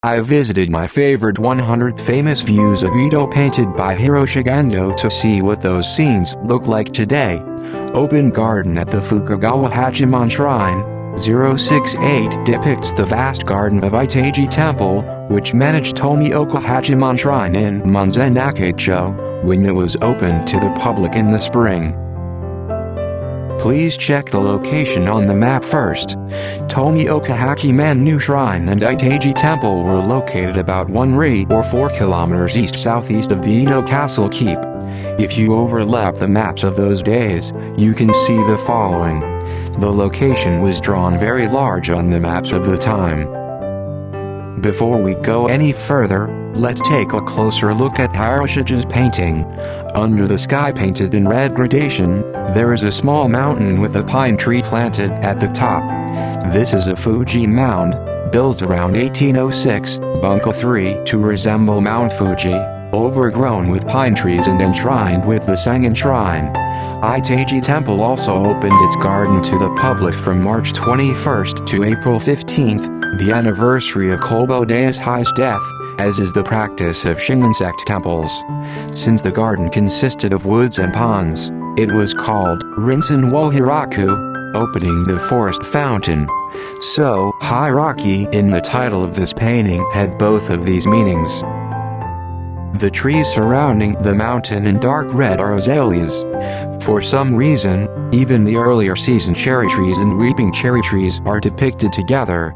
I visited my favorite 100 famous views of Edo painted by Hiroshige Ando to see what those scenes look like today. Open garden at the Fukagawa Hachiman Shrine, 068 depicts the vast garden of Eitaiji Temple, which managed Tomioka Hachiman Shrine in Monzennakacho, when it was opened to the public in the spring. Please check the location on the map first. Tomioka Hachiman Shrine and Eitaiji Temple were located about 1 or 4 kilometers east-southeast of the Edo Castle Keep. If you overlap the maps of those days, you can see the following. The location was drawn very large on the maps of the time. Before we go any further, let's take a closer look at Hiroshige's painting. Under the sky painted in red gradation, there is a small mountain with a pine tree planted at the top. This is a Fuji mound, built around 1806, Bunka 3 to resemble Mount Fuji, overgrown with pine trees and enshrined with the Sengen Shrine. Eitaiji Temple also opened its garden to the public from March 21st to April 15th, the anniversary of Kobo Daishi's death, as is the practice of Shingon sect temples. Since the garden consisted of woods and ponds, it was called Rinsen wo Hiraku, opening the forest fountain. So, Hiraki in the title of this painting had both of these meanings. The trees surrounding the mountain in dark red are azaleas. For some reason, even the earlier season cherry trees and weeping cherry trees are depicted together.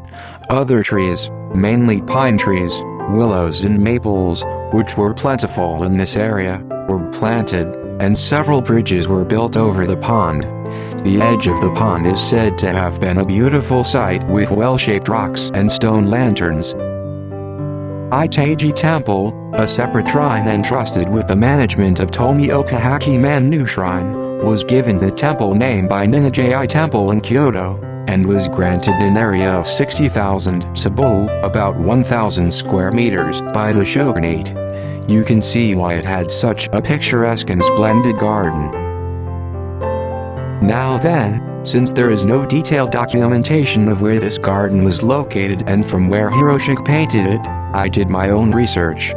Other trees, mainly pine trees, willows and maples, which were plentiful in this area, were planted, and several bridges were built over the pond. The edge of the pond is said to have been a beautiful site with well-shaped rocks and stone lanterns. Eitaiji Temple, a separate shrine entrusted with the management of Tomioka Hachiman Shrine, was given the temple name by Eitaiji Temple in Kyoto, and was granted an area of 60,000 sabu, about 1,000 square meters, by the shogunate. You can see why it had such a picturesque and splendid garden. Now then, since there is no detailed documentation of where this garden was located and from where Hiroshige painted it, I did my own research.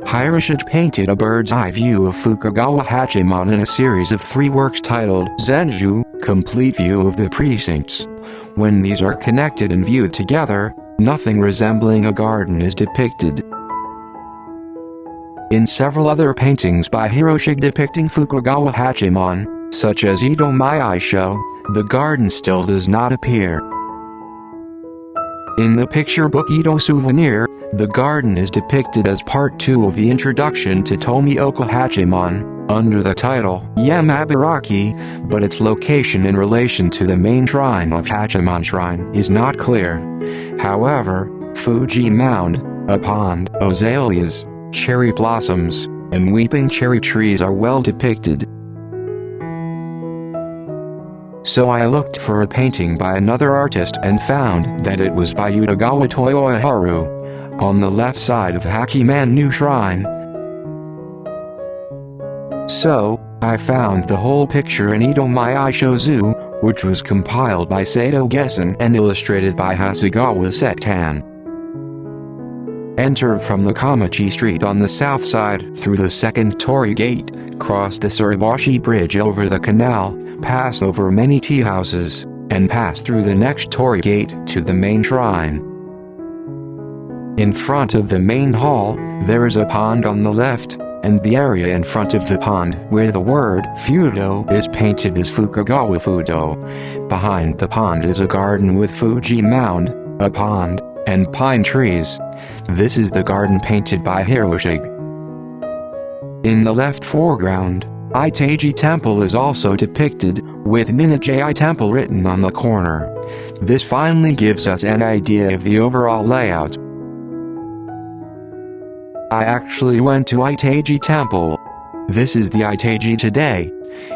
Hiroshige painted a bird's-eye view of Fukagawa Hachiman in a series of 3 works titled Zenju, Complete View of the Precincts. When these are connected and viewed together, nothing resembling a garden is depicted. In several other paintings by Hiroshige depicting Fukagawa Hachiman, such as Edo Maisho, the garden still does not appear. In the picture book Edo Souvenir, the garden is depicted as part 2 of the introduction to Tomioka Hachiman, under the title Yamabaraki, but its location in relation to the main shrine of Hachiman Shrine is not clear. However, Fuji Mound, a pond, azaleas, cherry blossoms, and weeping cherry trees are well depicted. So I looked for a painting by another artist and found that it was by Utagawa Toyoharu, on the left side of Hachiman Shrine. So, I found the whole picture in Edo Maisho Zoo, which was compiled by Sato Gessen and illustrated by Hasegawa Setan. Enter from the Kamachi Street on the south side through the second torii gate, cross the Suribashi Bridge over the canal, pass over many tea houses, and pass through the next torii gate to the main shrine. In front of the main hall, there is a pond on the left, and the area in front of the pond where the word Fudo is painted is Fukagawa Fudo. Behind the pond is a garden with Fuji Mound, a pond, and pine trees. This is the garden painted by Hiroshige. In the left foreground, Eitaiji Temple is also depicted, with Eitaiji Temple written on the corner. This finally gives us an idea of the overall layout. I actually went to Eitaiji Temple. This is the Eitaiji today.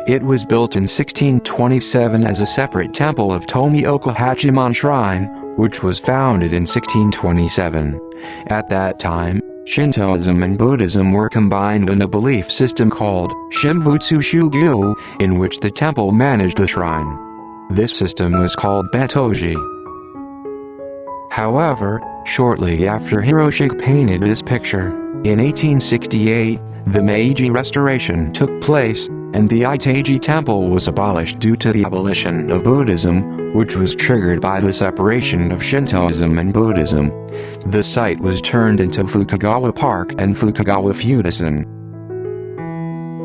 It was built in 1627 as a separate temple of Tomioka Hachiman Shrine, which was founded in 1627. At that time, Shintoism and Buddhism were combined in a belief system called Shimbutsu Shugyu, in which the temple managed the shrine. This system was called Betoji. However, shortly after Hiroshige painted this picture, in 1868, the Meiji Restoration took place, and the Eitaiji Temple was abolished due to the abolition of Buddhism, which was triggered by the separation of Shintoism and Buddhism. The site was turned into Fukagawa Park and Fukagawa Fudaisen.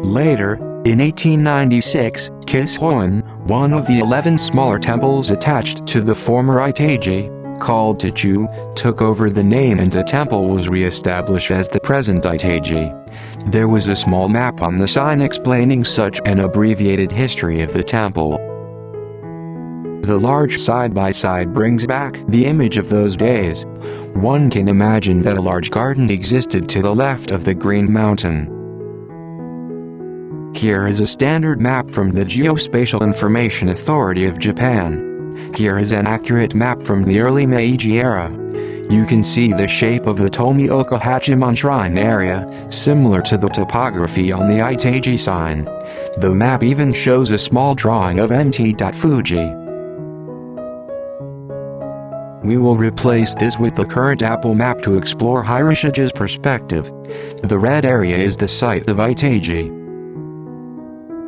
Later, in 1896, Kishoin, one of the 11 smaller temples attached to the former Eitaiji, called Tachu, took over the name and the temple was re-established as the present Eitaiji. There was a small map on the sign explaining such an abbreviated history of the temple. The large side-by-side brings back the image of those days. One can imagine that a large garden existed to the left of the Green Mountain. Here is a standard map from the Geospatial Information Authority of Japan. Here is an accurate map from the early Meiji era. You can see the shape of the Tomioka Hachiman Shrine area, similar to the topography on the Eitaiji sign. The map even shows a small drawing of Mt. Fuji. We will replace this with the current Apple map to explore Hiroshige's perspective. The red area is the site of Eitaiji.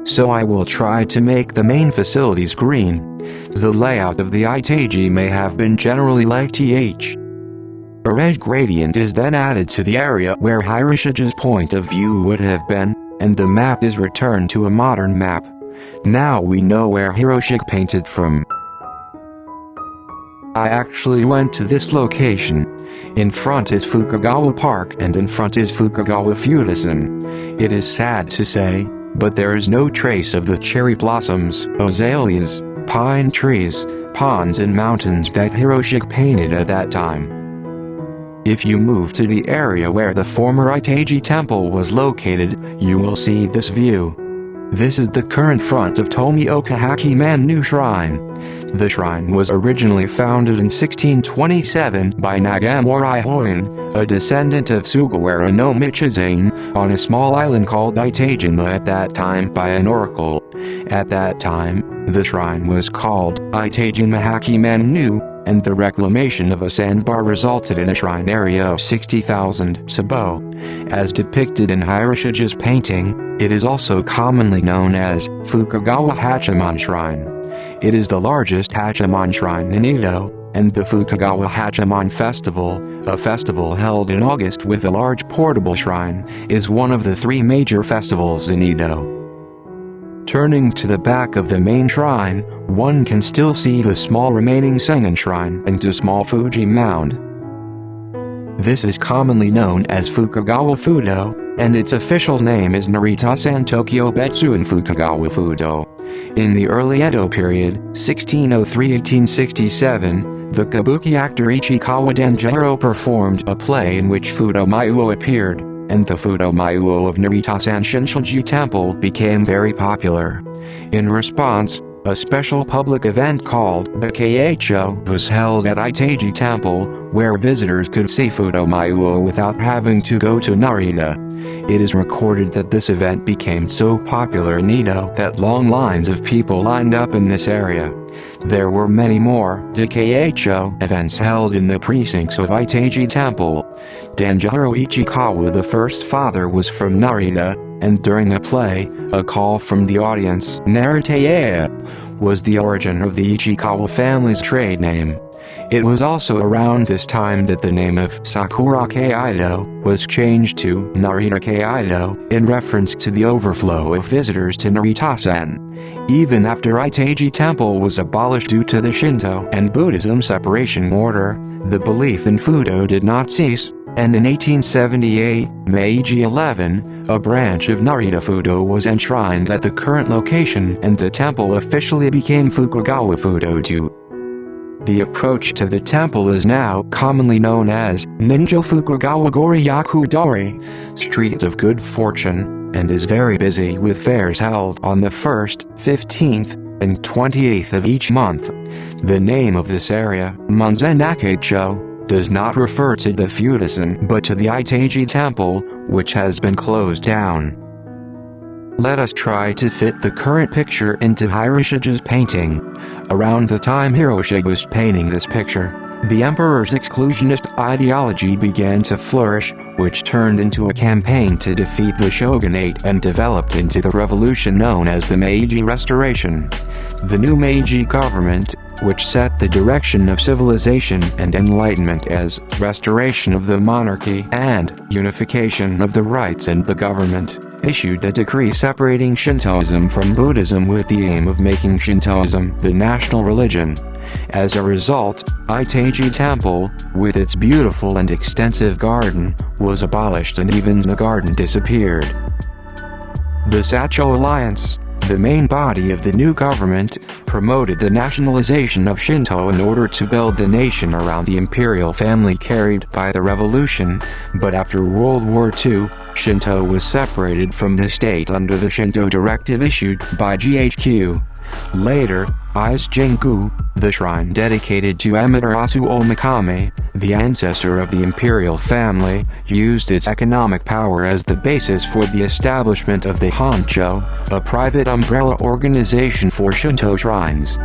So I will try to make the main facilities green. The layout of the Eitaiji may have been generally like th. A red gradient is then added to the area where Hiroshige's point of view would have been, and the map is returned to a modern map. Now we know where Hiroshige painted from. I actually went to this location. In front is Fukagawa Park and in front is Fukagawa Fudaisen. It is sad to say, but there is no trace of the cherry blossoms, azaleas, pine trees, ponds and mountains that Hiroshige painted at that time. If you move to the area where the former Eitaiji Temple was located, you will see this view. This is the current front of Tomioka Hachiman Shrine. The shrine was originally founded in 1627 by Nagamori Hoin, a descendant of Sugawara no Michizane, on a small island called Eitaijima at that time by an oracle. At that time, the shrine was called Eitaijima Hachiman, and the reclamation of a sandbar resulted in a shrine area of 60,000 sabo. As depicted in Hiroshige's painting, it is also commonly known as Fukagawa Hachiman Shrine. It is the largest Hachiman shrine in Edo, and the Fukagawa Hachiman Festival, a festival held in August with a large portable shrine, is one of the 3 major festivals in Edo. Turning to the back of the main shrine, one can still see the small remaining Sengen Shrine and the small Fuji mound. This is commonly known as Fukagawa Fudo, and its official name is Narita-san Tokyo Betsuin Fukagawa Fudo. In the early Edo period, 1603–1867, the kabuki actor Ichikawa Denjiro performed a play in which Fudo Mayuo appeared, and the Fudo Mayuo of Narita-san Shinshoji Temple became very popular. In response, a special public event called the Keicho was held at Eitaiji Temple, where visitors could see Fudo Mayuo without having to go to Narita. It is recorded that this event became so popular in Edo that long lines of people lined up in this area. There were many more Keicho events held in the precincts of Eitaiji Temple. Denjiro Ichikawa, the first father, was from Narita, and during a play, a call from the audience, Narita, was the origin of the Ichikawa family's trade name. It was also around this time that the name of Sakura-kei Edo was changed to Narita-kei Edo in reference to the overflow of visitors to Narita-san. Even after Eitaiji Temple was abolished due to the Shinto and Buddhism separation order, the belief in Fudo did not cease, and in 1878, Meiji 11, a branch of Narita Fudo was enshrined at the current location and the temple officially became Fukagawa Fudo-to. The approach to the temple is now commonly known as Ninjo Fukagawa Gori-yaku Dori, Street of Good Fortune, and is very busy with fairs held on the 1st, 15th, and 28th of each month. The name of this area, Monzennakacho, does not refer to the Fudaisen but to the Eitaiji Temple, which has been closed down. Let us try to fit the current picture into Hiroshige's painting. Around the time Hiroshige was painting this picture, The emperor's exclusionist ideology began to flourish, which turned into a campaign to defeat the shogunate and developed into the revolution known as the Meiji Restoration. The new Meiji government, which set the direction of civilization and enlightenment as restoration of the monarchy and unification of the rights and the government, issued a decree separating Shintoism from Buddhism with the aim of making Shintoism the national religion. As a result, Eitaiji Temple, with its beautiful and extensive garden, was abolished and even the garden disappeared. The Sacho Alliance, the main body of the new government, promoted the nationalization of Shinto in order to build the nation around the imperial family carried by the revolution, but after World War II, Shinto was separated from the state under the Shinto Directive issued by GHQ. Later, Ise-Jingu, the shrine dedicated to Amaterasu Omikame, the ancestor of the imperial family, used its economic power as the basis for the establishment of the Honcho, a private umbrella organization for Shinto shrines.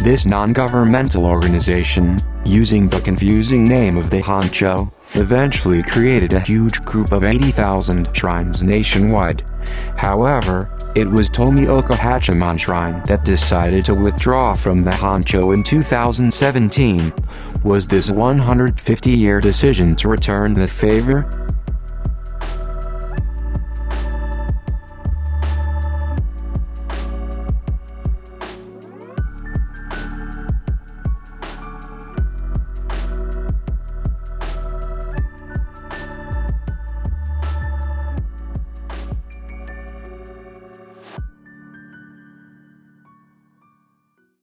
This non-governmental organization, using the confusing name of the Honcho, eventually created a huge group of 80,000 shrines nationwide. However, it was Tomioka Hachiman Shrine that decided to withdraw from the Honcho in 2017. Was this 150-year decision to return the favor?